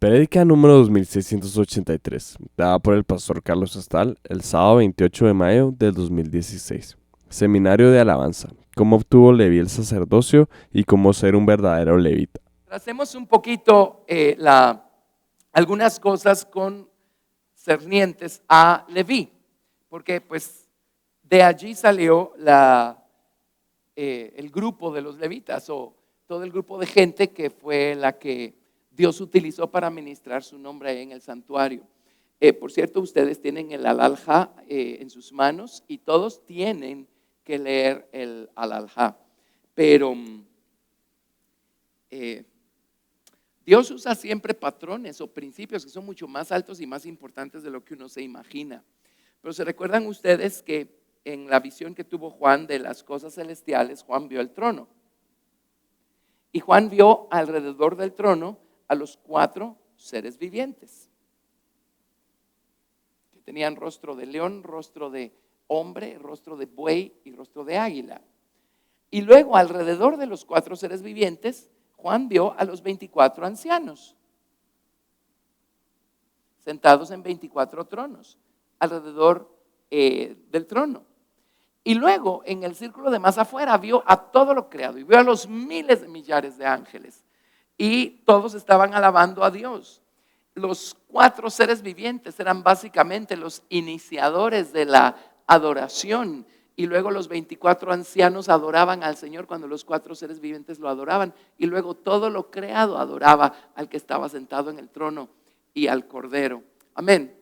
Prédica número 2683, dada por el pastor Carlos Astal el sábado 28 de mayo del 2016. Seminario de alabanza. Cómo obtuvo Leví el sacerdocio y cómo ser un verdadero levita. Hacemos un poquito algunas cosas concernientes a Leví, porque pues de allí salió el grupo de los levitas o todo el grupo de gente que fue la que Dios utilizó para ministrar su nombre ahí en el santuario. Por cierto, ustedes tienen el Al-Alha en sus manos y todos tienen que leer el Al-Alha, pero Dios usa siempre patrones o principios que son mucho más altos y más importantes de lo que uno se imagina. Pero se recuerdan ustedes que en la visión que tuvo Juan de las cosas celestiales, Juan vio el trono. Y Juan vio alrededor del trono a los 4 seres vivientes, que tenían rostro de león, rostro de hombre, rostro de buey y rostro de águila. Y luego alrededor de los 4 seres vivientes, Juan vio a los 24 ancianos, sentados en 24 tronos, alrededor del trono. Y luego en el círculo de más afuera vio a todo lo creado y vio a los miles de millares de ángeles. Y todos estaban alabando a Dios. Los 4 seres vivientes eran básicamente los iniciadores de la adoración. Y luego los 24 ancianos adoraban al Señor cuando los 4 seres vivientes lo adoraban. Y luego todo lo creado adoraba al que estaba sentado en el trono y al Cordero. Amén.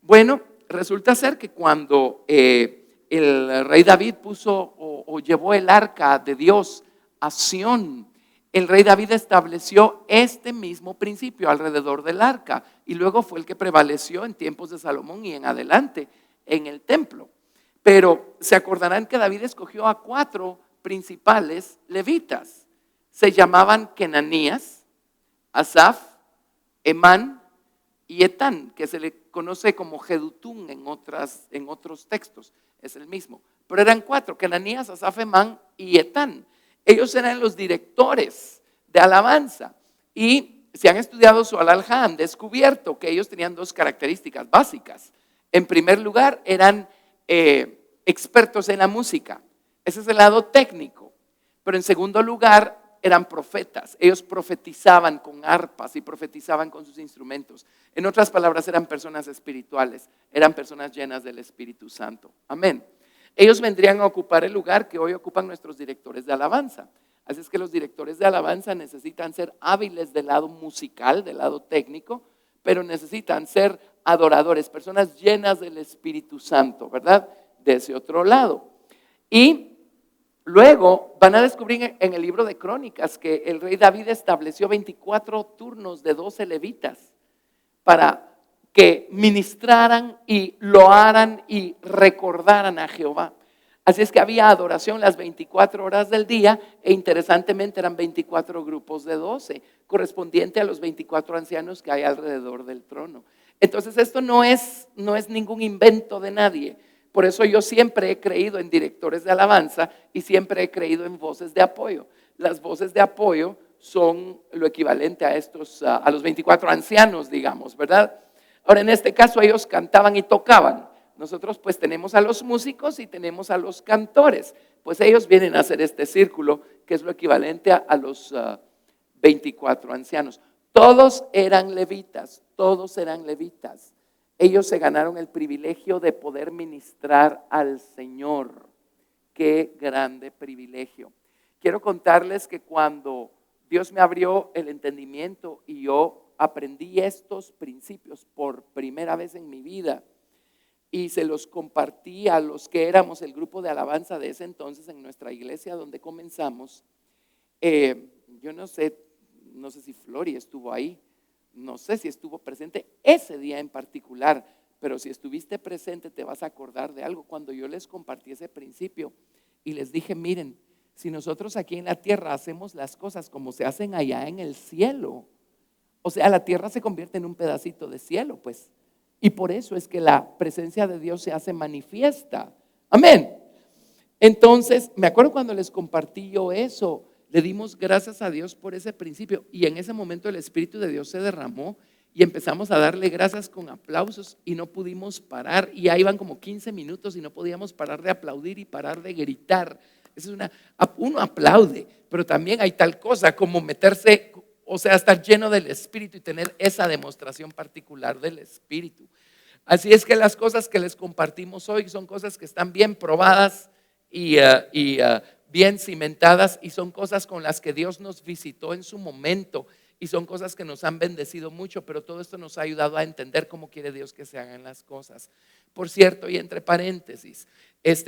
Bueno, resulta ser que cuando el rey David puso o llevó el arca de Dios a Sión, el rey David estableció este mismo principio alrededor del arca y luego fue el que prevaleció en tiempos de Salomón y en adelante en el templo. Pero se acordarán que David escogió a 4 principales levitas. Se llamaban Kenanías, Asaf, Emán y Etán, que se le conoce como Jedutún en otros textos, es el mismo. Pero eran 4, Kenanías, Asaf, Emán y Etán. Ellos eran los directores de alabanza y si han estudiado su Al-Alha han descubierto que ellos tenían 2 características básicas. En primer lugar, eran expertos en la música. Ese es el lado técnico. Pero en segundo lugar, eran profetas. Ellos profetizaban con arpas y profetizaban con sus instrumentos. En otras palabras, eran personas espirituales. Eran personas llenas del Espíritu Santo. Amén. Ellos vendrían a ocupar el lugar que hoy ocupan nuestros directores de alabanza. Así es que los directores de alabanza necesitan ser hábiles del lado musical, del lado técnico, pero necesitan ser adoradores, personas llenas del Espíritu Santo, ¿verdad? De ese otro lado. Y luego van a descubrir en el libro de Crónicas que el rey David estableció 24 turnos de 12 levitas para que ministraran y loaran y recordaran a Jehová. Así es que había adoración las 24 horas del día e interesantemente eran 24 grupos de 12, correspondiente a los 24 ancianos que hay alrededor del trono. Entonces esto no es ningún invento de nadie. Por eso yo siempre he creído en directores de alabanza y siempre he creído en voces de apoyo. Las voces de apoyo son lo equivalente a los 24 ancianos, digamos, ¿verdad? Ahora en este caso ellos cantaban y tocaban. Nosotros pues tenemos a los músicos y tenemos a los cantores. Pues ellos vienen a hacer este círculo que es lo equivalente a los 24 ancianos. Todos eran levitas, todos eran levitas. Ellos se ganaron el privilegio de poder ministrar al Señor. Qué grande privilegio. Quiero contarles que cuando Dios me abrió el entendimiento y yo aprendí estos principios por primera vez en mi vida y se los compartí a los que éramos el grupo de alabanza de ese entonces en nuestra iglesia donde comenzamos. Yo no sé si Flori estuvo ahí, no sé si estuvo presente ese día en particular, pero si estuviste presente te vas a acordar de algo. Cuando yo les compartí ese principio y les dije, miren, si nosotros aquí en la tierra hacemos las cosas como se hacen allá en el cielo, o sea, la tierra se convierte en un pedacito de cielo, pues. Y por eso es que la presencia de Dios se hace manifiesta. Amén. Entonces, me acuerdo cuando les compartí yo eso, le dimos gracias a Dios por ese principio y en ese momento el Espíritu de Dios se derramó y empezamos a darle gracias con aplausos y no pudimos parar. Y ahí iban como 15 minutos y no podíamos parar de aplaudir y parar de gritar. Uno aplaude, pero también hay tal cosa como meterse, o sea, estar lleno del Espíritu y tener esa demostración particular del Espíritu. Así es que las cosas que les compartimos hoy son cosas que están bien probadas y bien cimentadas, y son cosas con las que Dios nos visitó en su momento, y son cosas que nos han bendecido mucho, pero todo esto nos ha ayudado a entender cómo quiere Dios que se hagan las cosas. Por cierto, y entre paréntesis,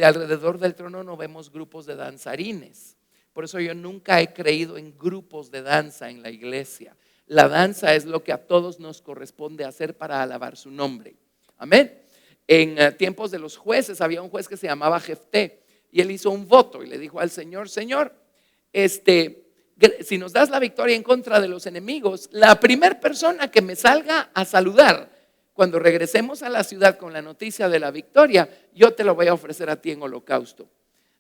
alrededor del trono no vemos grupos de danzarines. Por eso yo nunca he creído en grupos de danza en la iglesia. La danza es lo que a todos nos corresponde hacer para alabar su nombre. Amén. En tiempos de los jueces había un juez que se llamaba Jefté, y él hizo un voto y le dijo al Señor: Señor, si nos das la victoria en contra de los enemigos, la primera persona que me salga a saludar cuando regresemos a la ciudad con la noticia de la victoria, yo te lo voy a ofrecer a ti en holocausto.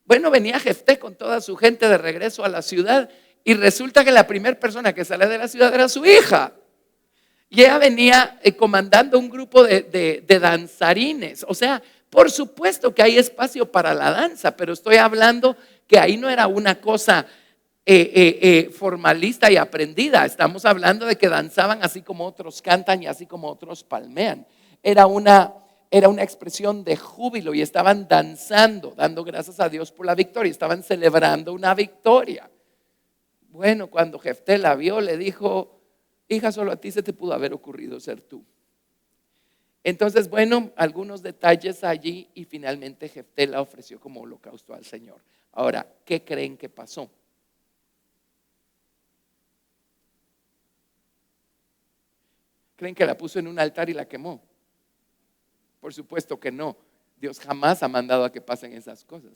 Bueno, venía Jefté con toda su gente de regreso a la ciudad, y resulta que la primera persona que sale de la ciudad era su hija. Y ella venía comandando un grupo de danzarines. O sea, por supuesto que hay espacio para la danza, pero estoy hablando que ahí no era una cosa formalista y aprendida. Estamos hablando de que danzaban así como otros cantan y así como otros palmean. Era una expresión de júbilo, y estaban danzando, dando gracias a Dios por la victoria. Estaban celebrando una victoria. Bueno, cuando Jefté la vio, le dijo: hija, solo a ti se te pudo haber ocurrido ser tú. Entonces, bueno, algunos detalles allí, y finalmente Jefté la ofreció como holocausto al Señor. Ahora, ¿qué creen que pasó? ¿Creen que la puso en un altar y la quemó? Por supuesto que no. Dios jamás ha mandado a que pasen esas cosas.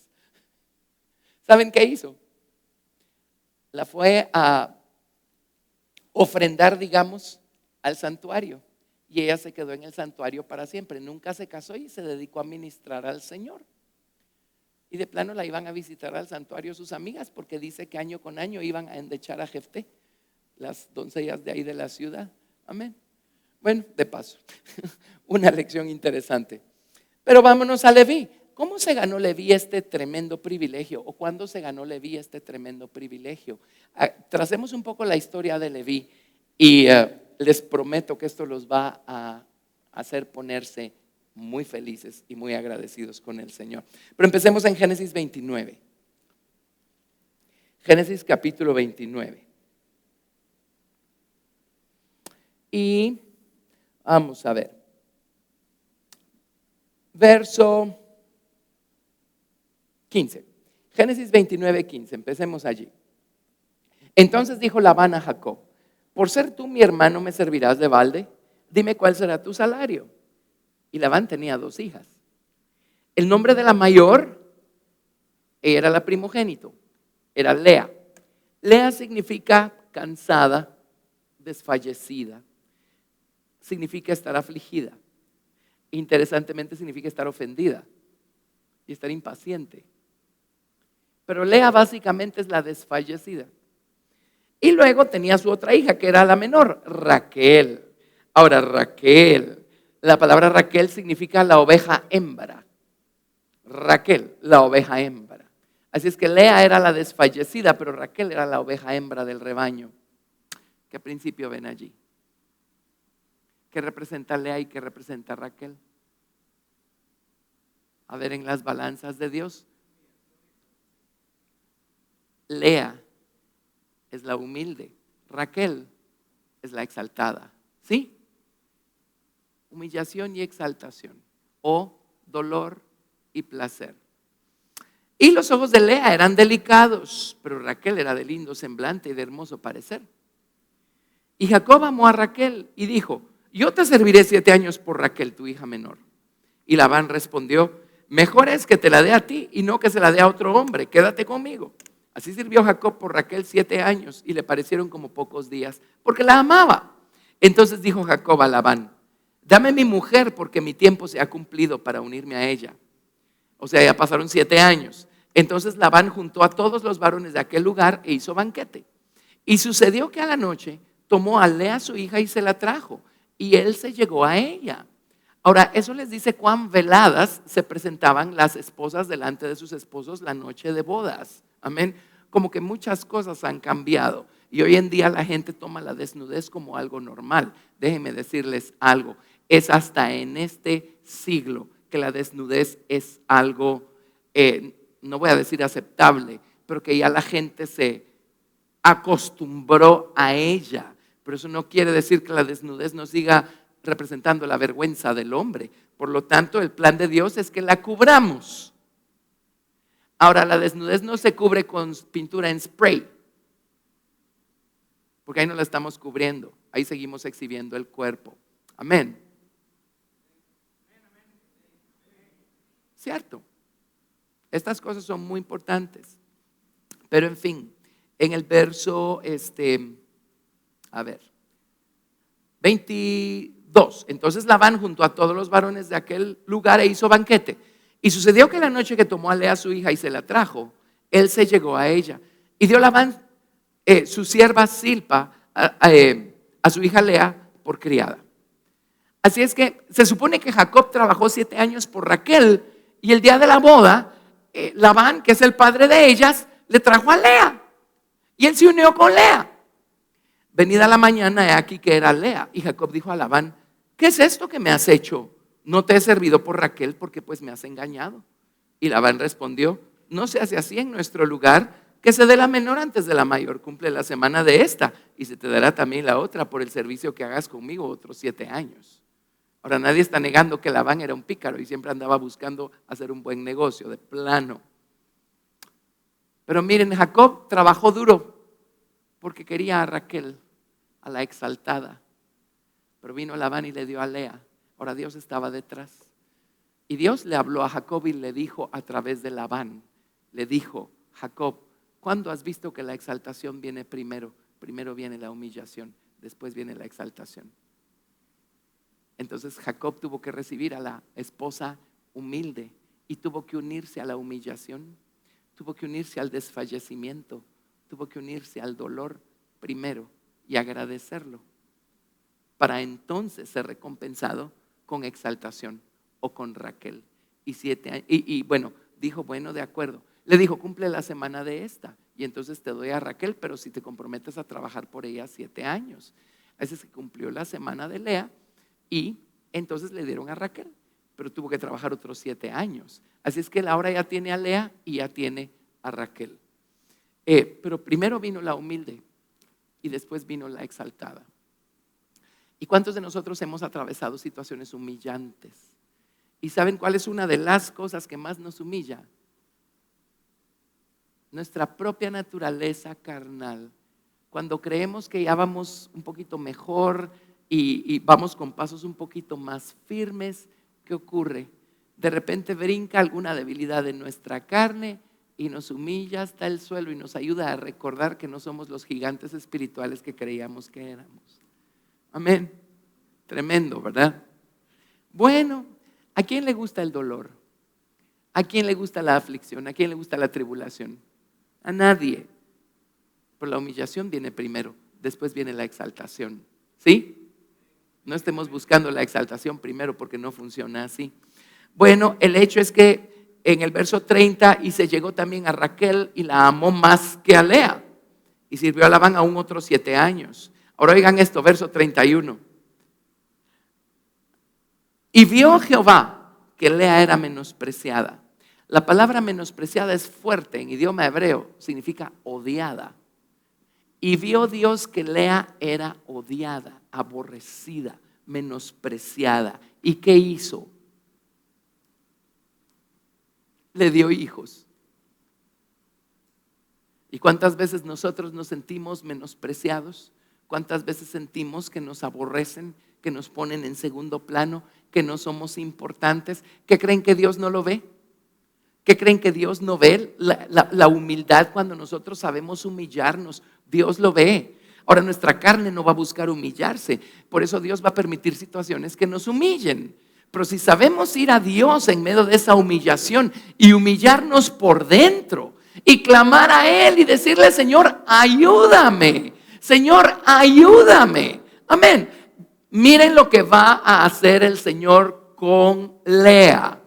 ¿Saben qué hizo? La fue a ofrendar, digamos, al santuario, y ella se quedó en el santuario para siempre. Nunca se casó y se dedicó a ministrar al Señor. Y de plano la iban a visitar al santuario sus amigas, porque dice que año con año iban a endechar a Jefté, las doncellas de ahí de la ciudad. Amén. Bueno, de paso, una lección interesante. Pero vámonos a Leví. ¿Cómo se ganó Leví este tremendo privilegio? ¿O cuándo se ganó Leví este tremendo privilegio? Tracemos un poco la historia de Leví, y les prometo que esto los va a hacer ponerse muy felices y muy agradecidos con el Señor. Pero empecemos en Génesis 29. Génesis capítulo 29. Y vamos a ver. Verso 15. Génesis 29, 15. Empecemos allí. Entonces dijo Labán a Jacob: por ser tú mi hermano, ¿me servirás de balde? Dime cuál será tu salario. Y Labán tenía 2 hijas. El nombre de la mayor, ella era la primogénito, era Lea. Lea significa cansada, desfallecida. Significa estar afligida. Interesantemente significa estar ofendida y estar impaciente. Pero Lea básicamente es la desfallecida. Y luego tenía su otra hija, que era la menor, Raquel. Ahora, Raquel, la palabra Raquel significa la oveja hembra. Raquel, la oveja hembra. Así es que Lea era la desfallecida, pero Raquel era la oveja hembra del rebaño. ¿Qué principio ven allí? ¿Qué representa Lea y qué representa Raquel? A ver, en las balanzas de Dios, Lea es la humilde, Raquel es la exaltada. ¿Sí? Humillación y exaltación, o dolor y placer. Y los ojos de Lea eran delicados, pero Raquel era de lindo semblante y de hermoso parecer. Y Jacob amó a Raquel y dijo: yo te serviré 7 años por Raquel, tu hija menor. Y Labán respondió: mejor es que te la dé a ti y no que se la dé a otro hombre, quédate conmigo. Así sirvió Jacob por Raquel 7 años, y le parecieron como pocos días, porque la amaba. Entonces dijo Jacob a Labán: dame mi mujer, porque mi tiempo se ha cumplido para unirme a ella. O sea, ya pasaron 7 años. Entonces Labán juntó a todos los varones de aquel lugar e hizo banquete. Y sucedió que a la noche tomó a Lea su hija y se la trajo. y él se llegó a ella. Ahora, eso les dice cuán veladas se presentaban las esposas delante de sus esposos la noche de bodas. Amén. Como que muchas cosas han cambiado y hoy en día la gente toma la desnudez como algo normal. Déjenme decirles algo, es hasta en este siglo que la desnudez es algo, no voy a decir aceptable, pero que ya la gente se acostumbró a ella. Pero eso no quiere decir que la desnudez no siga representando la vergüenza del hombre. Por lo tanto, el plan de Dios es que la cubramos. Ahora, la desnudez no se cubre con pintura en spray, porque ahí no la estamos cubriendo, ahí seguimos exhibiendo el cuerpo. Amén. ¿Cierto? Estas cosas son muy importantes. Pero en fin, en el verso, 22. Entonces Labán juntó a todos los varones de aquel lugar e hizo banquete. Y sucedió que la noche que tomó a Lea su hija y se la trajo, él se llegó a ella. Y dio Labán su sierva Zilpa a su hija Lea por criada. Así es que se supone que Jacob trabajó 7 años por Raquel. Y el día de la boda, Labán, que es el padre de ellas, le trajo a Lea. Y él se unió con Lea. Venida la mañana, he aquí que era Lea. Y Jacob dijo a Labán: ¿qué es esto que me has hecho? No te he servido por Raquel, porque pues me has engañado. Y Labán respondió: no se hace así en nuestro lugar, que se dé la menor antes de la mayor. Cumple la semana de esta, y se te dará también la otra por el servicio que hagas conmigo otros 7 años. Ahora, nadie está negando que Labán era un pícaro y siempre andaba buscando hacer un buen negocio, de plano. Pero miren, Jacob trabajó duro porque quería a Raquel, a la exaltada. Pero vino Labán y le dio a Lea. Ahora Dios estaba detrás. Y Dios le habló a Jacob y le dijo a través de Labán, le dijo: Jacob, ¿cuándo has visto que la exaltación viene primero? Primero viene la humillación, después viene la exaltación. Entonces Jacob tuvo que recibir a la esposa humilde y tuvo que unirse a la humillación, tuvo que unirse al desfallecimiento, tuvo que unirse al dolor primero y agradecerlo, para entonces ser recompensado con exaltación o con Raquel. Y 7 años, y bueno, dijo: bueno, de acuerdo. Le dijo: cumple la semana de esta y entonces te doy a Raquel, pero si te comprometes a trabajar por ella 7 años. Así es que cumplió la semana de Lea. Y entonces le dieron a Raquel, pero tuvo que trabajar otros 7 años. Así es que él ahora ya tiene a Lea y ya tiene a Raquel. Pero primero vino la humilde y después vino la exaltada. ¿Y cuántos de nosotros hemos atravesado situaciones humillantes? ¿Y saben cuál es una de las cosas que más nos humilla? Nuestra propia naturaleza carnal. Cuando creemos que ya vamos un poquito mejor y vamos con pasos un poquito más firmes, ¿qué ocurre? De repente brinca alguna debilidad de nuestra carne y nos humilla hasta el suelo y nos ayuda a recordar que no somos los gigantes espirituales que creíamos que éramos. Amén. Tremendo, ¿verdad? Bueno, ¿a quién le gusta el dolor? ¿A quién le gusta la aflicción? ¿A quién le gusta la tribulación? A nadie. Pero la humillación viene primero, después viene la exaltación. ¿Sí? No estemos buscando la exaltación primero, porque no funciona así. Bueno, el hecho es que en el verso 30, y se llegó también a Raquel y la amó más que a Lea, y sirvió a Labán aún otros 7 años. Ahora oigan esto, verso 31. Y vio Jehová que Lea era menospreciada. La palabra menospreciada es fuerte, en idioma hebreo significa odiada. Y vio Dios que Lea era odiada, aborrecida, menospreciada. ¿Y qué hizo? Le dio hijos. ¿Y cuántas veces nosotros nos sentimos menospreciados? ¿Cuántas veces sentimos que nos aborrecen, que nos ponen en segundo plano, que no somos importantes? ¿Qué creen que Dios no lo ve? ¿Qué creen que Dios no ve? La humildad, cuando nosotros sabemos humillarnos, Dios lo ve. Ahora, nuestra carne no va a buscar humillarse, por eso Dios va a permitir situaciones que nos humillen. Pero si sabemos ir a Dios en medio de esa humillación y humillarnos por dentro y clamar a Él y decirle: Señor, ayúdame, Señor, ayúdame. Amén. Miren lo que va a hacer el Señor con Lea.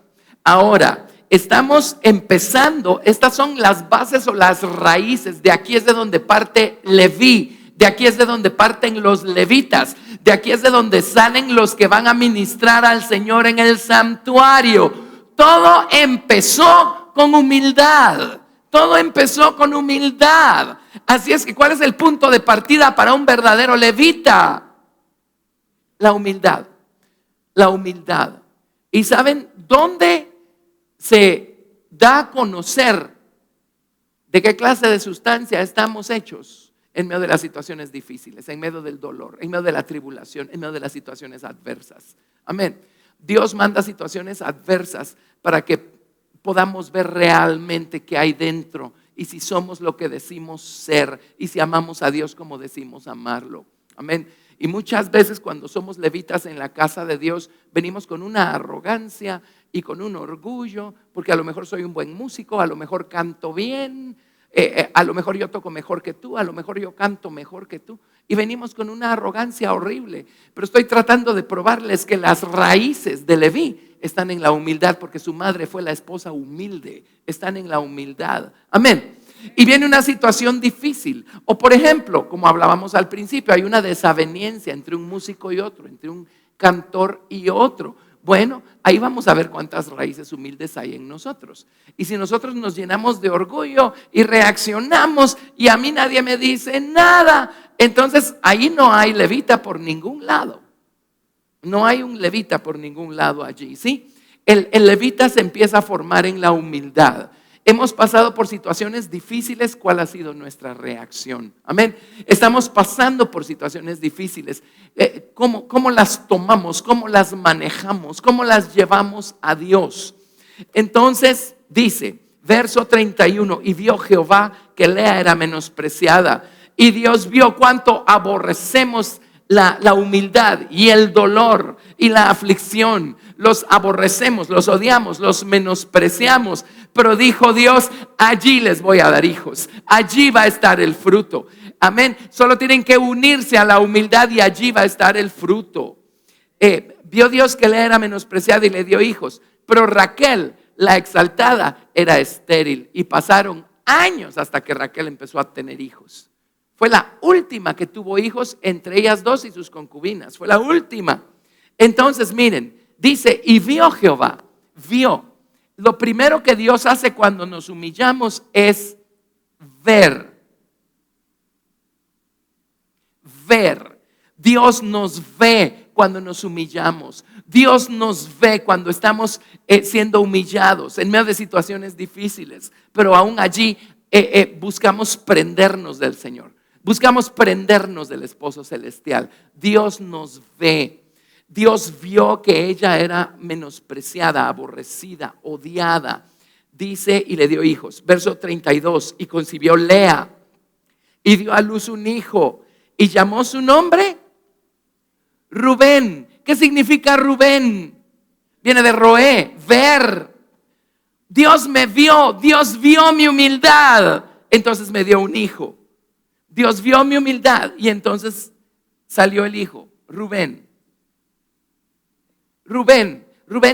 Ahora, estamos empezando, estas son las bases o las raíces. De aquí es de donde parte Leví, de aquí es de donde parten los levitas, de aquí es de donde salen los que van a ministrar al Señor en el santuario. Todo empezó con humildad. Todo empezó con humildad. Así es que, ¿cuál es el punto de partida para un verdadero levita? La humildad. La humildad. ¿Y saben dónde se da a conocer de qué clase de sustancia estamos hechos? En medio de las situaciones difíciles, en medio del dolor, en medio de la tribulación, en medio de las situaciones adversas. Amén. Dios manda situaciones adversas para que podamos ver realmente qué hay dentro y si somos lo que decimos ser y si amamos a Dios como decimos amarlo. Amén. Y muchas veces cuando somos levitas en la casa de Dios, venimos con una arrogancia y con un orgullo, porque a lo mejor soy un buen músico, a lo mejor canto bien, a lo mejor yo toco mejor que tú, a lo mejor yo canto mejor que tú. Y venimos con una arrogancia horrible. Pero estoy tratando de probarles que las raíces de Leví están en la humildad, porque su madre fue la esposa humilde. Están en la humildad. Amén. Y viene una situación difícil. O por ejemplo, como hablábamos al principio, hay una desaveniencia entre un músico y otro, entre un cantor y otro. Bueno, ahí vamos a ver cuántas raíces humildes hay en nosotros. Y si nosotros nos llenamos de orgullo y reaccionamos y a mí nadie me dice nada, entonces ahí no hay levita por ningún lado. No hay un levita por ningún lado allí, ¿sí? El levita se empieza a formar en la humildad. Hemos pasado por situaciones difíciles. ¿Cuál ha sido nuestra reacción? Amén. Estamos pasando por situaciones difíciles. ¿Cómo las tomamos? ¿Cómo las manejamos? ¿Cómo las llevamos a Dios? Entonces dice, verso 31, y vio Jehová que Lea era menospreciada. Y Dios vio cuánto aborrecemos la humildad y el dolor y la aflicción. Los aborrecemos, los odiamos, los menospreciamos. Pero dijo Dios, allí les voy a dar hijos. Allí va a estar el fruto. Amén. Solo tienen que unirse a la humildad y allí va a estar el fruto. Vio Dios que Lea era menospreciada y le dio hijos. Pero Raquel, la exaltada, era estéril. Y pasaron años hasta que Raquel empezó a tener hijos. Fue la última que tuvo hijos, entre ellas dos y sus concubinas. Fue la última. Entonces miren, dice, y vio Jehová, vio. Lo primero que Dios hace cuando nos humillamos es ver. Ver. Dios nos ve cuando nos humillamos. Dios nos ve cuando estamos siendo humillados en medio de situaciones difíciles. Pero aún allí buscamos prendernos del Señor. Buscamos prendernos del esposo celestial. Dios nos ve. Dios vio que ella era menospreciada, aborrecida, odiada. Dice, y le dio hijos. Verso 32, y concibió Lea y dio a luz un hijo y llamó su nombre Rubén. ¿Qué significa Rubén? Viene de roé, ver. Dios me vio, Dios vio mi humildad, entonces me dio un hijo. Dios vio mi humildad y entonces salió el hijo, Rubén. Rubén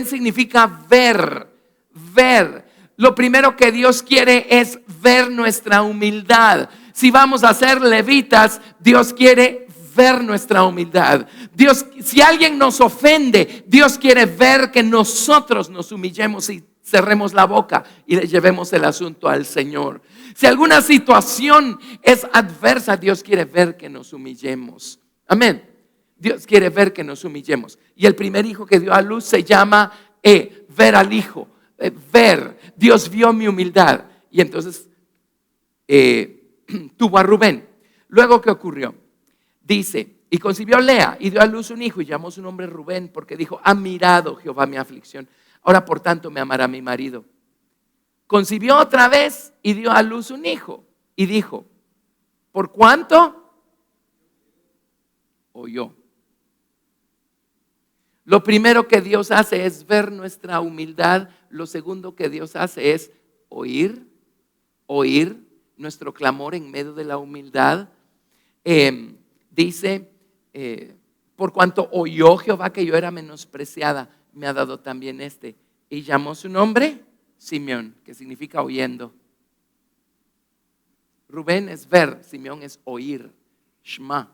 significa ver, ver. Lo primero que Dios quiere es ver nuestra humildad. Si vamos a ser levitas, Dios quiere ver nuestra humildad. Dios, si alguien nos ofende, Dios quiere ver que nosotros nos humillemos y cerremos la boca y le llevemos el asunto al Señor. Si alguna situación es adversa, Dios quiere ver que nos humillemos. Amén. Dios quiere ver que nos humillemos. Y el primer hijo que dio a luz se llama ver al hijo. Ver. Dios vio mi humildad. Y entonces tuvo a Rubén. Luego, ¿qué ocurrió? Dice, y concibió Lea y dio a luz un hijo y llamó su nombre Rubén, porque dijo, ha mirado Jehová mi aflicción. Ahora por tanto me amará mi marido. Concibió otra vez y dio a luz un hijo. Y dijo, ¿por cuánto? Oyó. Lo primero que Dios hace es ver nuestra humildad. Lo segundo que Dios hace es oír nuestro clamor en medio de la humildad. Dice, por cuanto oyó Jehová que yo era menospreciada, me ha dado también este. Y llamó su nombre Simeón, que significa oyendo. Rubén es ver, Simeón es oír. Shema.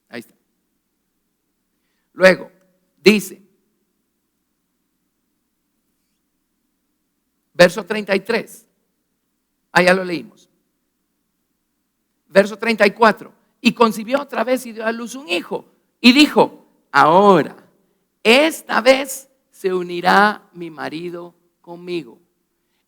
Ahí está. Luego, dice, verso 33. Allá lo leímos. Verso 34. Y concibió otra vez y dio a luz un hijo. Y dijo, ahora, esta vez se unirá mi marido conmigo.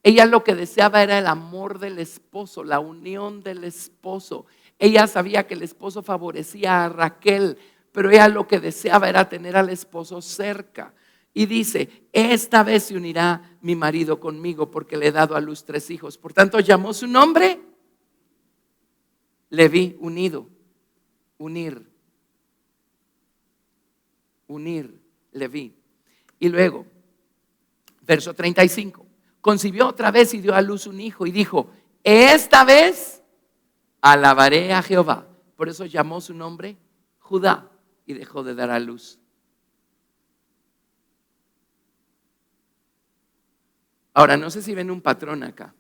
Ella lo que deseaba era el amor del esposo, la unión del esposo. Ella sabía que el esposo favorecía a Raquel, pero ella lo que deseaba era tener al esposo cerca. Y dice, esta vez se unirá mi marido conmigo porque le he dado a luz 3 hijos. Por tanto, llamó su nombre Leví, unido, unir, Leví. Y luego, verso 35, concibió otra vez y dio a luz un hijo y dijo, esta vez alabaré a Jehová. Por eso llamó su nombre Judá y dejó de dar a luz. Ahora, no sé si ven un patrón acá.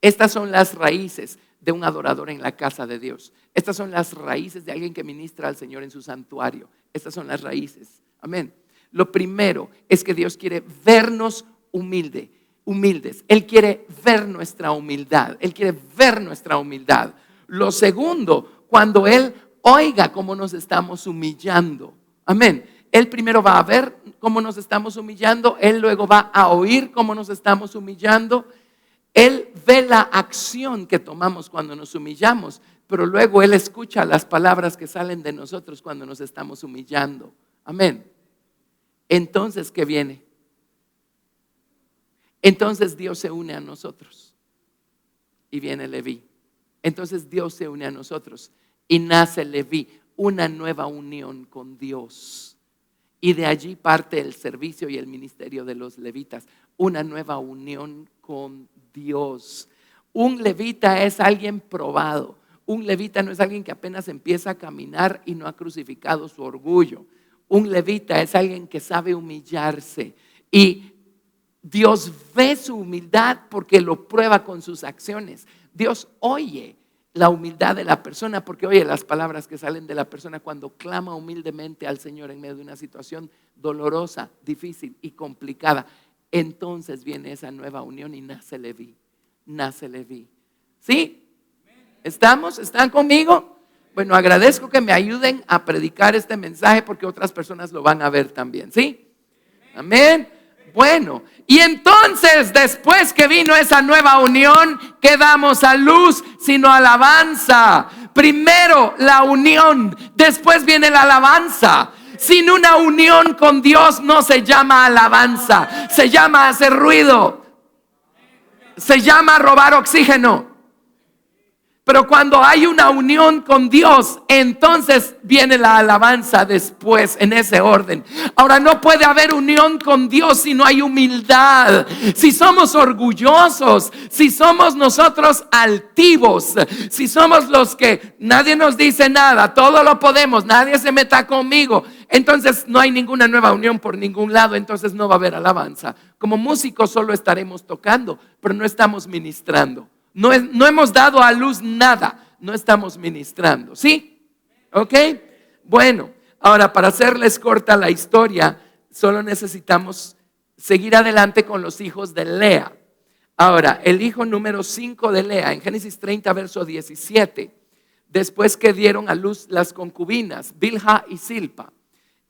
Estas son las raíces de un adorador en la casa de Dios. Estas son las raíces de alguien que ministra al Señor en su santuario. Estas son las raíces. Amén. Lo primero es que Dios quiere vernos humildes. Él quiere ver nuestra humildad. Lo segundo, cuando Él oiga cómo nos estamos humillando. Amén. Él primero va a ver cómo nos estamos humillando. Él luego va a oír cómo nos estamos humillando. Él ve la acción que tomamos cuando nos humillamos, pero luego Él escucha las palabras que salen de nosotros cuando nos estamos humillando. Amén. Entonces, ¿qué viene? Entonces Dios se une a nosotros y viene Leví. Entonces Dios se une a nosotros y nace Leví, una nueva unión con Dios. Y de allí parte el servicio y el ministerio de los levitas, una nueva unión con Dios. Un levita es alguien probado. Un levita no es alguien que apenas empieza a caminar y no ha crucificado su orgullo. Un levita es alguien que sabe humillarse. Y Dios ve su humildad porque lo prueba con sus acciones. Dios oye la humildad de la persona porque oye las palabras que salen de la persona cuando clama humildemente al Señor en medio de una situación dolorosa, difícil y complicada. Entonces viene esa nueva unión y nace Leví. ¿Sí? ¿Estamos? ¿Están conmigo? Bueno, agradezco que me ayuden a predicar este mensaje porque otras personas lo van a ver también. ¿Sí? Amén. Bueno, y entonces después que vino esa nueva unión, ¿qué damos a luz? Sino alabanza. Primero la unión, después viene la alabanza. Sin una unión con Dios no se llama alabanza, se llama hacer ruido, se llama robar oxígeno. Pero cuando hay una unión con Dios, entonces viene la alabanza después, en ese orden. Ahora, no puede haber unión con Dios si no hay humildad. Si somos orgullosos, si somos nosotros altivos, si somos los que nadie nos dice nada, todo lo podemos, nadie se meta conmigo, entonces no hay ninguna nueva unión por ningún lado, entonces no va a haber alabanza. Como músicos solo estaremos tocando, pero no estamos ministrando. No hemos dado a luz nada, no estamos ministrando, ¿sí? ¿Ok? Bueno, ahora para hacerles corta la historia, solo necesitamos seguir adelante con los hijos de Lea. Ahora, el hijo número 5 de Lea, en Génesis 30, verso 17, después que dieron a luz las concubinas, Bilha y Silpa,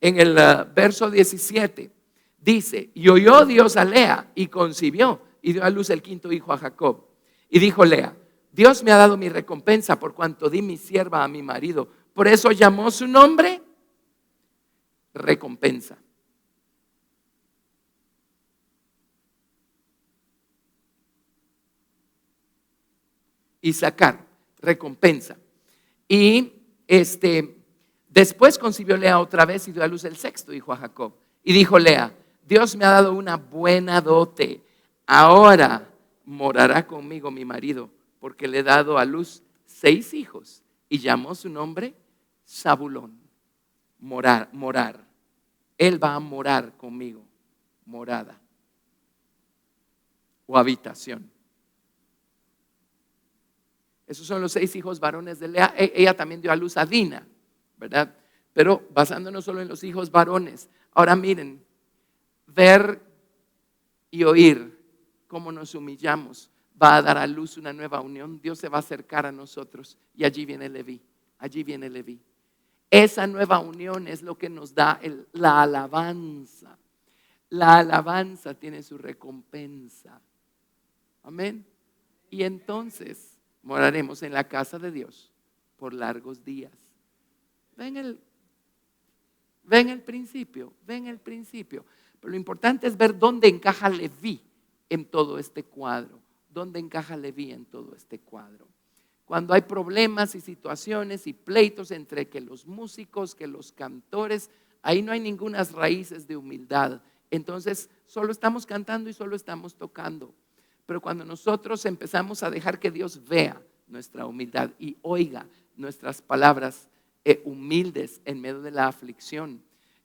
en el verso 17, dice, y oyó Dios a Lea y concibió y dio a luz el 5.º hijo a Jacob. Y dijo Lea, Dios me ha dado mi recompensa por cuanto di mi sierva a mi marido. Por eso llamó su nombre recompensa. Isaacar, recompensa. Y después concibió Lea otra vez y dio a luz el 6.º hijo a Jacob. Y dijo Lea, Dios me ha dado una buena dote. Ahora morará conmigo mi marido, porque le he dado a luz 6 hijos y llamó su nombre Zabulón, morar. Él va a morar conmigo, morada o habitación. Esos son los 6 hijos varones de Lea. Ella también dio a luz a Dina, ¿verdad? Pero basándonos solo en los hijos varones. Ahora miren, ver y oír cómo nos humillamos va a dar a luz una nueva unión. Dios se va a acercar a nosotros y allí viene Leví. Allí viene Leví. Esa nueva unión es lo que nos da la alabanza. La alabanza tiene su recompensa. Amén. Y entonces moraremos en la casa de Dios por largos días. Ven el principio. Pero lo importante es ver dónde encaja Leví en todo este cuadro. ¿Dónde encaja Leví en todo este cuadro? Cuando hay problemas y situaciones y pleitos entre que los músicos, que los cantores, ahí no hay ninguna raíces de humildad. Entonces solo estamos cantando y solo estamos tocando. Pero cuando nosotros empezamos a dejar que Dios vea nuestra humildad y oiga nuestras palabras humildes en medio de la aflicción,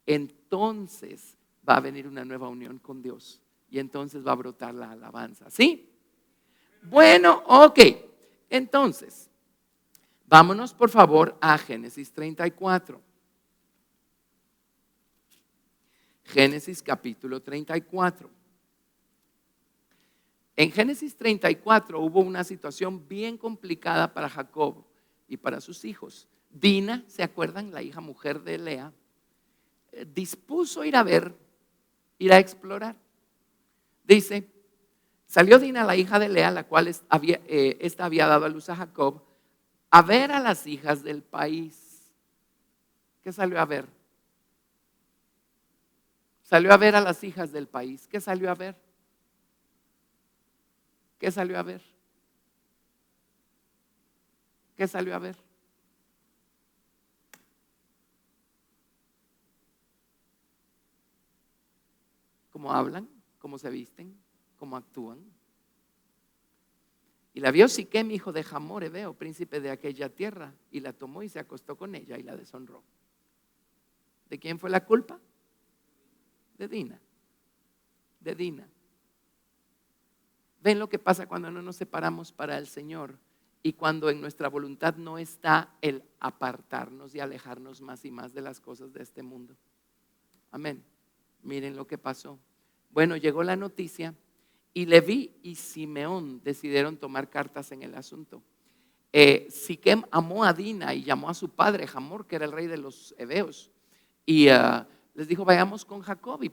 entonces va a venir una nueva unión con Dios y entonces va a brotar la alabanza. ¿Sí? Bueno, ok. Entonces, vámonos por favor a Génesis 34. Génesis capítulo 34. En Génesis 34 hubo una situación bien complicada para Jacob y para sus hijos. Dina, ¿se acuerdan? La hija mujer de Lea, dispuso ir a explorar. Dice, salió Dina, la hija de Lea, la cual esta había dado a luz a Jacob, a ver a las hijas del país. ¿Qué salió a ver? Salió a ver a las hijas del país. ¿Qué salió a ver? ¿Qué salió a ver? ¿Qué salió a ver? ¿Cómo hablan? ¿Cómo se visten? ¿Cómo actúan? Y la vio Siquem, hijo de Hamor Heveo, príncipe de aquella tierra, y la tomó y se acostó con ella y la deshonró. ¿De quién fue la culpa? De Dina. De Dina. ¿Ven lo que pasa cuando no nos separamos para el Señor y cuando en nuestra voluntad no está el apartarnos y alejarnos más y más de las cosas de este mundo? Amén. Miren lo que pasó. Bueno, llegó la noticia y Leví y Simeón decidieron tomar cartas en el asunto. Siquem amó a Dina y llamó a su padre Hamor, que era el rey de los heveos, y les dijo, vayamos con Jacob y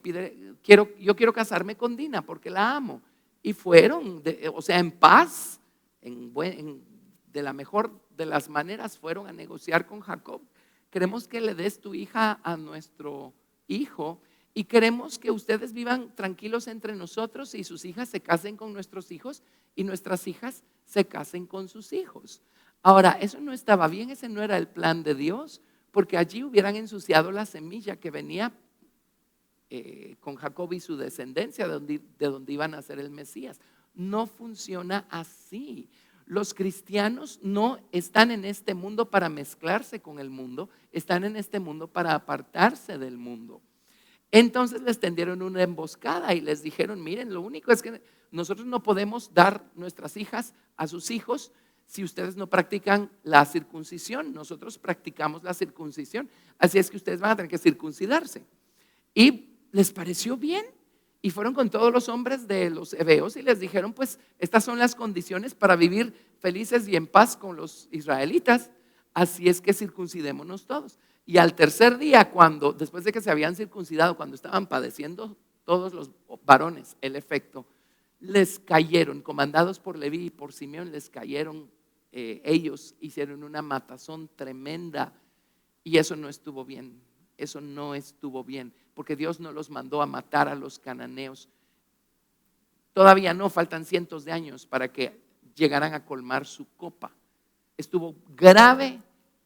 yo quiero casarme con Dina porque la amo. Y fueron, en paz, de la mejor de las maneras, fueron a negociar con Jacob. Queremos que le des tu hija a nuestro hijo y queremos que ustedes vivan tranquilos entre nosotros y sus hijas se casen con nuestros hijos y nuestras hijas se casen con sus hijos. Ahora, eso no estaba bien, ese no era el plan de Dios, porque allí hubieran ensuciado la semilla que venía con Jacob y su descendencia, de donde iban a ser el Mesías. No funciona así. Los cristianos no están en este mundo para mezclarse con el mundo, están en este mundo para apartarse del mundo. Entonces les tendieron una emboscada y les dijeron, miren, lo único es que nosotros no podemos dar nuestras hijas a sus hijos si ustedes no practican la circuncisión. Nosotros practicamos la circuncisión, así es que ustedes van a tener que circuncidarse. Y les pareció bien y fueron con todos los hombres de los heveos y les dijeron, pues estas son las condiciones para vivir felices y en paz con los israelitas, así es que circuncidémonos todos. Y al tercer día, después de que se habían circuncidado, cuando estaban padeciendo todos los varones el efecto, les cayeron, comandados por Leví y por Simeón, les cayeron, ellos hicieron una matazón tremenda y eso no estuvo bien. Eso no estuvo bien, porque Dios no los mandó a matar a los cananeos. Todavía no, faltan cientos de años para que llegaran a colmar su copa. Estuvo grave,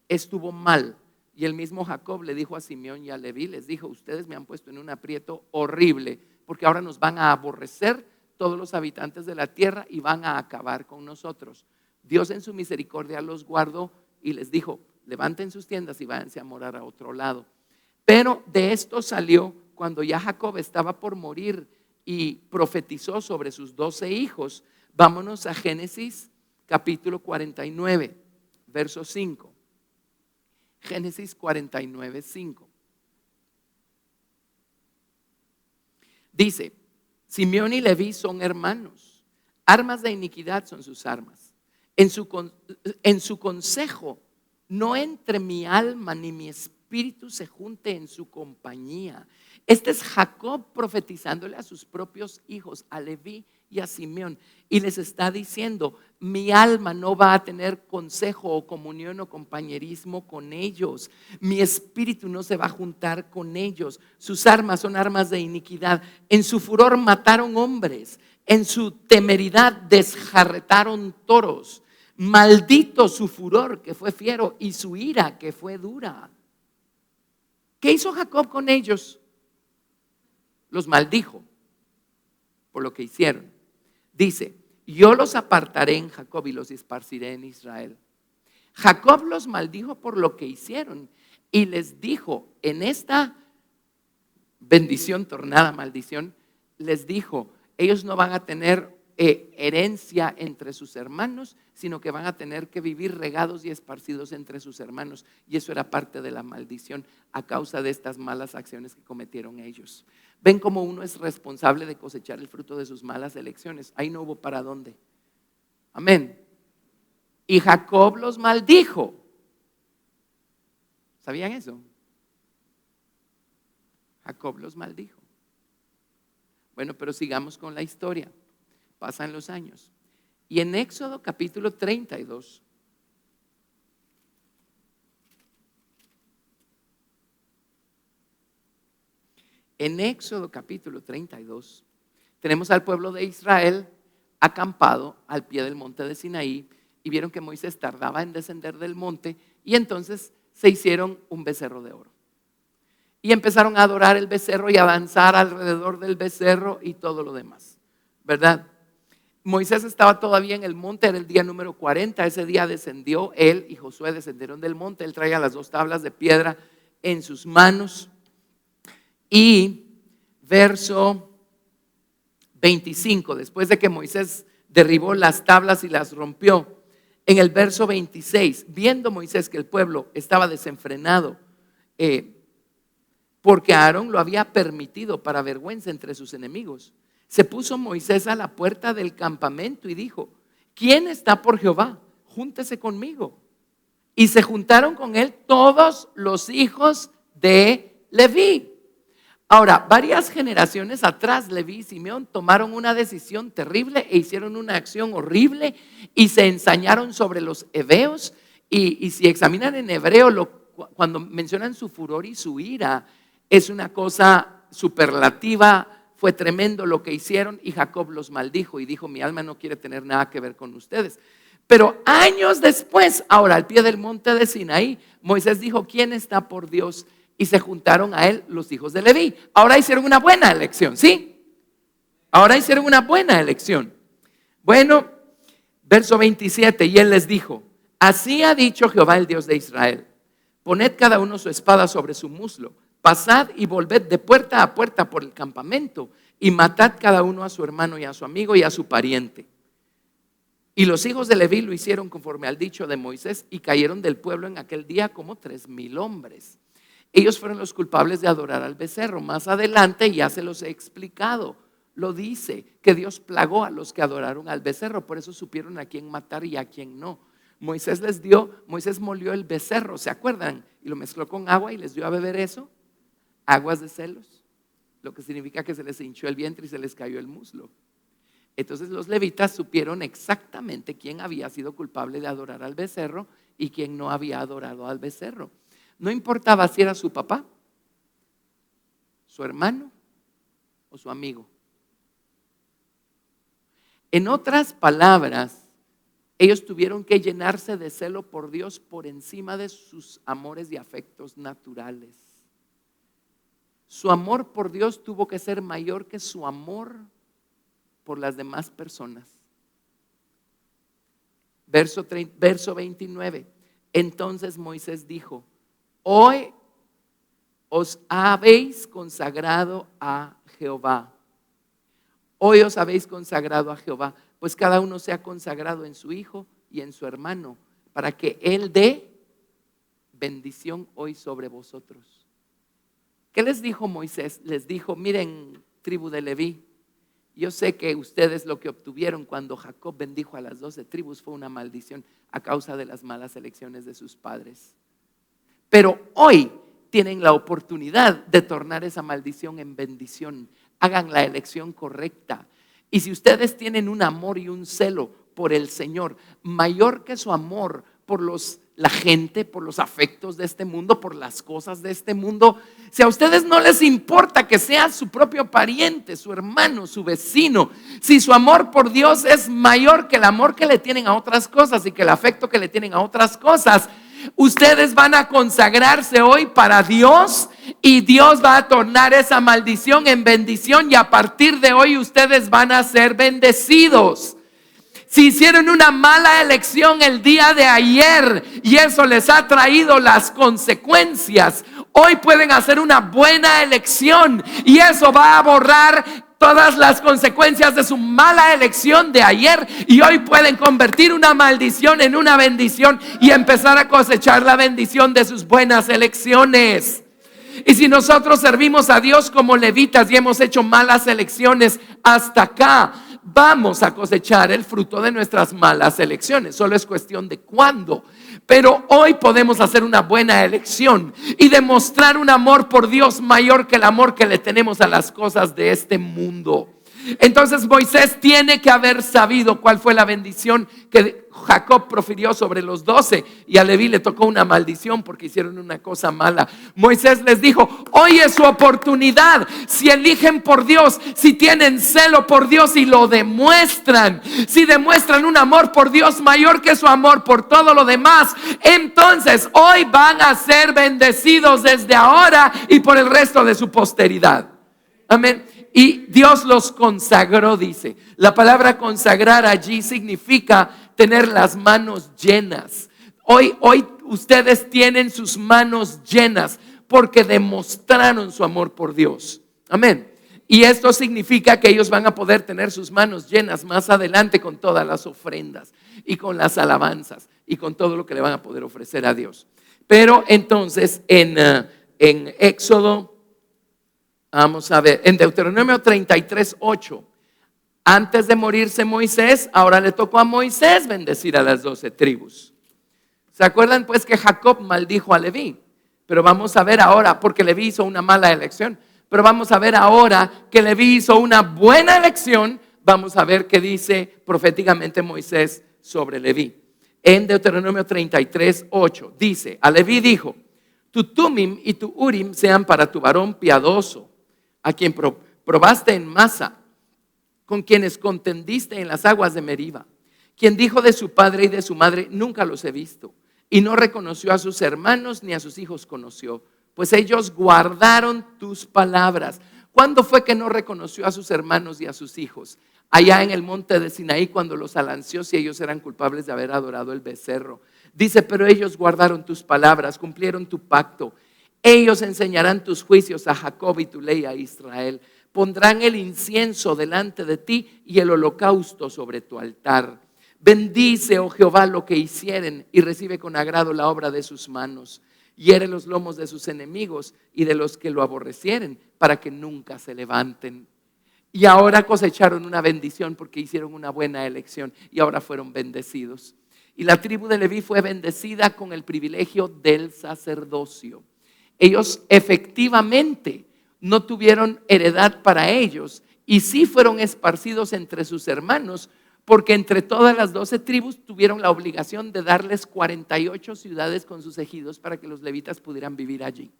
estuvo mal. Y el mismo Jacob le dijo a Simeón y a Leví, les dijo, ustedes me han puesto en un aprieto horrible, porque ahora nos van a aborrecer todos los habitantes de la tierra y van a acabar con nosotros. Dios en su misericordia los guardó y les dijo: levanten sus tiendas y váyanse a morar a otro lado. Pero de esto salió cuando ya Jacob estaba por morir y profetizó sobre sus 12 hijos. Vámonos a Génesis capítulo 49, verso 5. Génesis 49, 5. Dice: Simeón y Leví son hermanos, armas de iniquidad son sus armas. En su consejo no entre mi alma ni mi espíritu se junte en su compañía. Este es Jacob profetizándole a sus propios hijos, a Leví y a Simeón, y les está diciendo: mi alma no va a tener consejo o comunión o compañerismo con ellos, mi espíritu no se va a juntar con ellos. Sus armas son armas de iniquidad. En su furor mataron hombres, en su temeridad desjarretaron toros. Maldito su furor, que fue fiero, y su ira, que fue dura. ¿Qué hizo Jacob con ellos? Los maldijo por lo que hicieron. Dice: yo los apartaré en Jacob y los esparciré en Israel. Jacob los maldijo por lo que hicieron y les dijo, en esta bendición tornada maldición, les dijo: ellos no van a tener herencia entre sus hermanos, sino que van a tener que vivir regados y esparcidos entre sus hermanos. Y eso era parte de la maldición a causa de estas malas acciones que cometieron ellos. ¿Ven cómo uno es responsable de cosechar el fruto de sus malas elecciones? Ahí no hubo para dónde. Amén. Y Jacob los maldijo. ¿Sabían eso? Jacob los maldijo. Bueno, pero sigamos con la historia. Pasan los años. Y en Éxodo capítulo 32, tenemos al pueblo de Israel acampado al pie del monte de Sinaí, y vieron que Moisés tardaba en descender del monte, y entonces se hicieron un becerro de oro. Y empezaron a adorar el becerro y a danzar alrededor del becerro y todo lo demás, ¿verdad? Moisés estaba todavía en el monte, era el día número 40. Ese día descendió, él y Josué descendieron del monte. Él traía las 2 tablas de piedra en sus manos. Y verso 25, después de que Moisés derribó las tablas y las rompió, en el verso 26, viendo Moisés que el pueblo estaba desenfrenado, porque Aarón lo había permitido para vergüenza entre sus enemigos, se puso Moisés a la puerta del campamento y dijo: ¿quién está por Jehová? Júntese conmigo. Y se juntaron con él todos los hijos de Leví. Ahora, varias generaciones atrás, Leví y Simeón tomaron una decisión terrible e hicieron una acción horrible y se ensañaron sobre los heveos. Y si examinan en hebreo, cuando mencionan su furor y su ira, es una cosa superlativa. Fue tremendo lo que hicieron, y Jacob los maldijo y dijo: mi alma no quiere tener nada que ver con ustedes. Pero años después, ahora al pie del monte de Sinaí, Moisés dijo: ¿quién está por Dios? Y se juntaron a él los hijos de Leví. Ahora hicieron una buena elección, ¿sí? Ahora hicieron una buena elección. Bueno, verso 27, y él les dijo: así ha dicho Jehová, el Dios de Israel: poned cada uno su espada sobre su muslo, pasad y volved de puerta a puerta por el campamento, y matad cada uno a su hermano y a su amigo y a su pariente. Y los hijos de Leví lo hicieron conforme al dicho de Moisés, y cayeron del pueblo en aquel día como 3,000 hombres. Ellos fueron los culpables de adorar al becerro. Más adelante ya se los he explicado. Lo dice que Dios plagó a los que adoraron al becerro, por eso supieron a quién matar y a quién no. Moisés molió el becerro, ¿se acuerdan? Y lo mezcló con agua y les dio a beber eso. Aguas de celos, lo que significa que se les hinchó el vientre y se les cayó el muslo. Entonces los levitas supieron exactamente quién había sido culpable de adorar al becerro y quién no había adorado al becerro. No importaba si era su papá, su hermano o su amigo. En otras palabras, ellos tuvieron que llenarse de celo por Dios por encima de sus amores y afectos naturales. Su amor por Dios tuvo que ser mayor que su amor por las demás personas. verso 29. Entonces Moisés dijo: hoy os habéis consagrado a Jehová. Hoy os habéis consagrado a Jehová, pues cada uno se ha consagrado en su hijo y en su hermano, para que él dé bendición hoy sobre vosotros. ¿Qué les dijo Moisés? Les dijo: miren, tribu de Leví, yo sé que ustedes lo que obtuvieron cuando Jacob bendijo a las 12 tribus fue una maldición a causa de las malas elecciones de sus padres. Pero hoy tienen la oportunidad de tornar esa maldición en bendición. Hagan la elección correcta. Y si ustedes tienen un amor y un celo por el Señor mayor que su amor por la gente, por los afectos de este mundo, por las cosas de este mundo, si a ustedes no les importa que sea su propio pariente, su hermano, su vecino, si su amor por Dios es mayor que el amor que le tienen a otras cosas y que el afecto que le tienen a otras cosas, ustedes van a consagrarse hoy para Dios y Dios va a tornar esa maldición en bendición, y a partir de hoy ustedes van a ser bendecidos. Si hicieron una mala elección el día de ayer y eso les ha traído las consecuencias, hoy pueden hacer una buena elección y eso va a borrar todas las consecuencias de su mala elección de ayer, y hoy pueden convertir una maldición en una bendición y empezar a cosechar la bendición de sus buenas elecciones. Y si nosotros servimos a Dios como levitas y hemos hecho malas elecciones hasta acá, vamos a cosechar el fruto de nuestras malas elecciones. Solo es cuestión de cuándo. Pero hoy podemos hacer una buena elección y demostrar un amor por Dios mayor que el amor que le tenemos a las cosas de este mundo. Entonces Moisés tiene que haber sabido cuál fue la bendición que Jacob profirió sobre los 12, y a Leví le tocó una maldición porque hicieron una cosa mala. Moisés les dijo: hoy es su oportunidad. Si eligen por Dios, si tienen celo por Dios y lo demuestran, si demuestran un amor por Dios mayor que su amor por todo lo demás, entonces hoy van a ser bendecidos desde ahora y por el resto de su posteridad. Amén. Y Dios los consagró, dice. La palabra consagrar allí significa tener las manos llenas. Hoy ustedes tienen sus manos llenas porque demostraron su amor por Dios. Amén. Y esto significa que ellos van a poder tener sus manos llenas más adelante con todas las ofrendas y con las alabanzas y con todo lo que le van a poder ofrecer a Dios. Pero entonces en Éxodo, vamos a ver, en Deuteronomio 33:8, antes de morirse Moisés, ahora le tocó a Moisés bendecir a las 12 tribus. ¿Se acuerdan pues que Jacob maldijo a Leví? Pero vamos a ver ahora, porque Leví hizo una mala elección, pero vamos a ver ahora que Leví hizo una buena elección. Vamos a ver qué dice proféticamente Moisés sobre Leví. En Deuteronomio 33:8 dice: a Leví dijo: tu Tumim y tu Urim sean para tu varón piadoso, a quien probaste en Masa, con quienes contendiste en las aguas de Meriba, quien dijo de su padre y de su madre: nunca los he visto, y no reconoció a sus hermanos ni a sus hijos conoció, pues ellos guardaron tus palabras. ¿Cuándo fue que no reconoció a sus hermanos y a sus hijos? Allá en el monte de Sinaí, cuando los alanció, si ellos eran culpables de haber adorado el becerro. Dice: pero ellos guardaron tus palabras, cumplieron tu pacto. Ellos enseñarán tus juicios a Jacob y tu ley a Israel. Pondrán el incienso delante de ti y el holocausto sobre tu altar. Bendice, oh Jehová, lo que hicieren, y recibe con agrado la obra de sus manos. Hiere los lomos de sus enemigos y de los que lo aborrecieren, para que nunca se levanten. Y ahora cosecharon una bendición porque hicieron una buena elección y ahora fueron bendecidos. Y la tribu de Leví fue bendecida con el privilegio del sacerdocio. Ellos efectivamente no tuvieron heredad para ellos y sí fueron esparcidos entre sus hermanos, porque entre todas las 12 tribus tuvieron la obligación de darles 48 ciudades con sus ejidos para que los levitas pudieran vivir allí.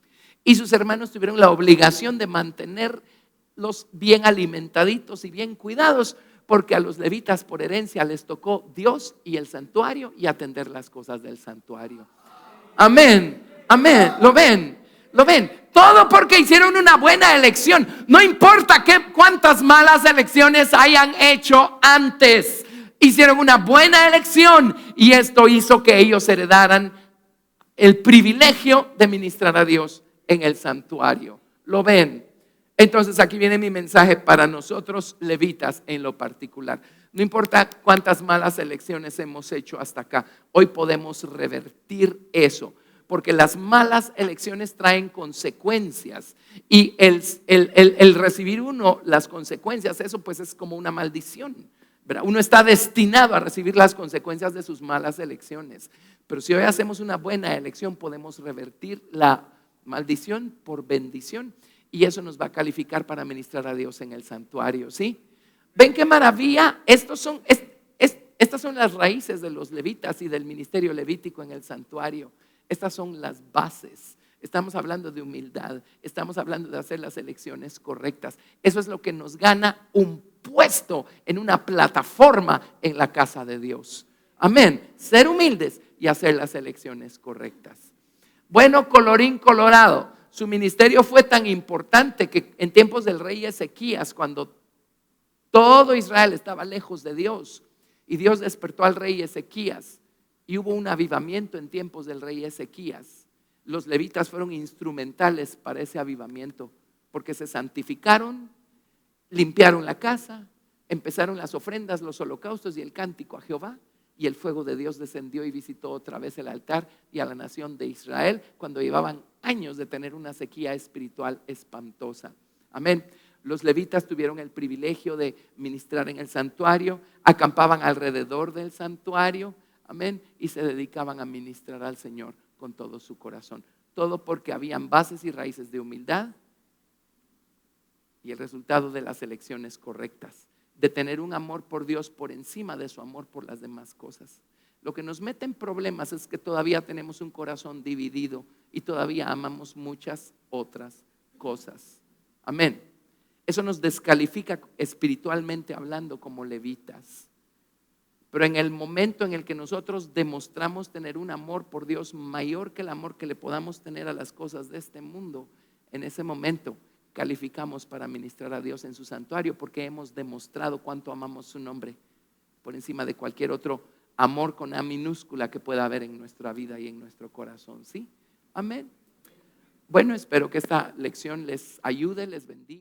Y sus hermanos tuvieron la obligación de mantenerlos bien alimentaditos y bien cuidados, porque a los levitas por herencia les tocó Dios y el santuario y atender las cosas del santuario. Amén, amén, ¿lo ven? ¿Lo ven? Todo porque hicieron una buena elección. No importa cuántas malas elecciones hayan hecho antes. Hicieron una buena elección Y esto hizo que ellos heredaran el privilegio de ministrar a Dios en el santuario. ¿Lo ven? Entonces aquí viene mi mensaje para nosotros levitas en lo particular. No importa cuántas malas elecciones hemos hecho hasta acá, hoy podemos revertir eso, porque las malas elecciones traen consecuencias y el recibir uno las consecuencias, eso pues es como una maldición, ¿verdad? Uno está destinado a recibir las consecuencias de sus malas elecciones, pero si hoy hacemos una buena elección podemos revertir la maldición por bendición y eso nos va a calificar para ministrar a Dios en el santuario, ¿sí? ¿Ven qué maravilla? Estas son las raíces de los levitas y del ministerio levítico en el santuario. Estas son las bases. Estamos hablando de humildad, estamos hablando de hacer las elecciones correctas. Eso es lo que nos gana un puesto en una plataforma en la casa de Dios. Amén. Ser humildes y hacer las elecciones correctas. Bueno, colorín colorado, su ministerio fue tan importante que en tiempos del rey Ezequías, cuando todo Israel estaba lejos de Dios y Dios despertó al rey Ezequías y hubo un avivamiento en tiempos del rey Ezequías. Los levitas fueron instrumentales para ese avivamiento porque se santificaron, limpiaron la casa, empezaron las ofrendas, los holocaustos y el cántico a Jehová. Y el fuego de Dios descendió y visitó otra vez el altar y a la nación de Israel cuando llevaban años de tener una sequía espiritual espantosa. Amén. Los levitas tuvieron el privilegio de ministrar en el santuario, acampaban alrededor del santuario, amén, y se dedicaban a ministrar al Señor con todo su corazón. Todo porque habían bases y raíces de humildad y el resultado de las elecciones correctas, de tener un amor por Dios por encima de su amor por las demás cosas. Lo que nos mete en problemas es que todavía tenemos un corazón dividido y todavía amamos muchas otras cosas. Amén. Eso nos descalifica espiritualmente hablando como levitas. Pero en el momento en el que nosotros demostramos tener un amor por Dios mayor que el amor que le podamos tener a las cosas de este mundo, en ese momento calificamos para ministrar a Dios en su santuario porque hemos demostrado cuánto amamos su nombre por encima de cualquier otro amor con A minúscula que pueda haber en nuestra vida y en nuestro corazón. ¿Sí? Amén. Bueno, espero que esta lección les ayude, les bendiga.